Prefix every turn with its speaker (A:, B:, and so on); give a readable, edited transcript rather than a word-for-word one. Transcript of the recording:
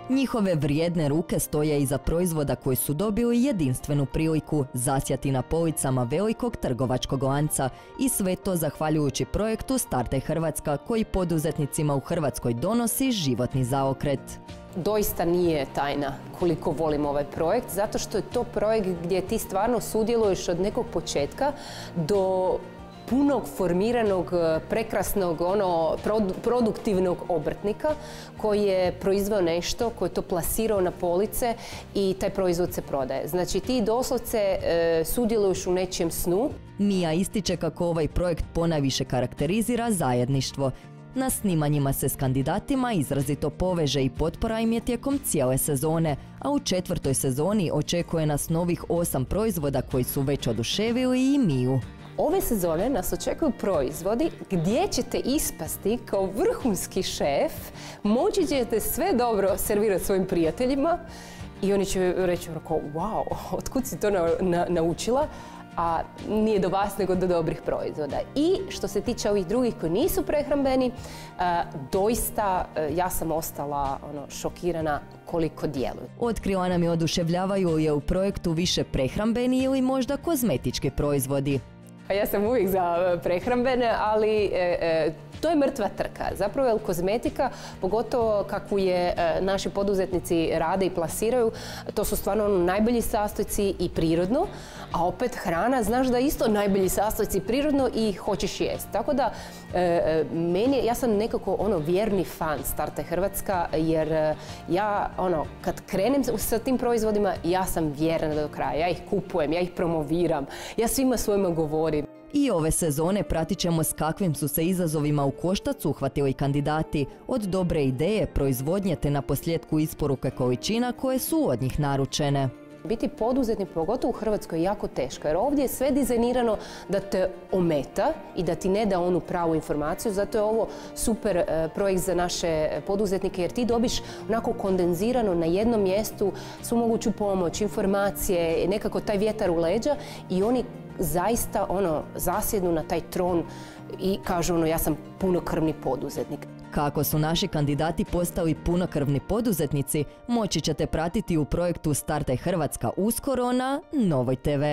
A: Njihove vrijedne ruke stoje iza proizvoda koji su dobili jedinstvenu priliku zasjati na policama velikog trgovačkog lanca i sve to zahvaljujući projektu Startaj Hrvatska koji poduzetnicima u Hrvatskoj donosi životni zaokret.
B: Doista nije tajna koliko volim ovaj projekt, zato što je to projekt gdje ti stvarno sudjeluješ od nekog početka do punog, formiranog, prekrasnog, produktivnog obrtnika koji je proizveo nešto, koji je to plasirao na police i taj proizvod se prodaje. Znači ti doslovce sudjeluješ u nečijem snu.
A: Mija ističe kako ovaj projekt ponajviše karakterizira zajedništvo. Na snimanjima se s kandidatima izrazito poveže i potpora im je tijekom cijele sezone, a u 4. sezoni očekuje nas novih 8 proizvoda koji su već oduševili i Miju.
B: Ove sezone nas očekuju proizvodi gdje ćete ispasti kao vrhunski šef, moći ćete sve dobro servirati svojim prijateljima i oni će reći wow, otkud si to naučila? A nije do vas nego do dobrih proizvoda. I što se tiče ovih drugih koji nisu prehrambeni, doista ja sam ostala šokirana koliko djeluju.
A: Otkrila nam je oduševljavaju je u projektu više prehrambeni ili možda kozmetički proizvodi.
B: Ja sam uvijek za prehrambene, ali to je mrtva trka. Zapravo je kozmetika, pogotovo kakvu je naši poduzetnici rade i plasiraju, to su stvarno najbolji sastojci i prirodno, a opet hrana, znaš da je isto najbolji sastojci prirodno i hoćeš jesti. Tako da, ja sam nekako vjerni fan Startaj Hrvatska, jer ja kad krenem sa tim proizvodima, ja sam vjerna do kraja. Ja ih kupujem, ja ih promoviram, ja svima svojima govorim.
A: I ove sezone pratit ćemo s kakvim su se izazovima u koštac uhvatili kandidati, od dobre ideje, proizvodnje te na posljedku isporuke količina koje su od njih naručene.
B: Biti poduzetnik, pogotovo u Hrvatskoj, je jako teško, jer ovdje je sve dizajnirano da te ometa i da ti ne da onu pravu informaciju. Zato je ovo super projekt za naše poduzetnike, jer ti dobiš onako kondenzirano na jednom mjestu svu moguću pomoć, informacije, nekako taj vjetar u leđa i oni zaista zasjednu na taj tron i kažu ja sam punokrvni poduzetnik.
A: Kako su naši kandidati postali punokrvni poduzetnici, moći ćete pratiti u projektu Startaj Hrvatska uskoro na Novoj TV.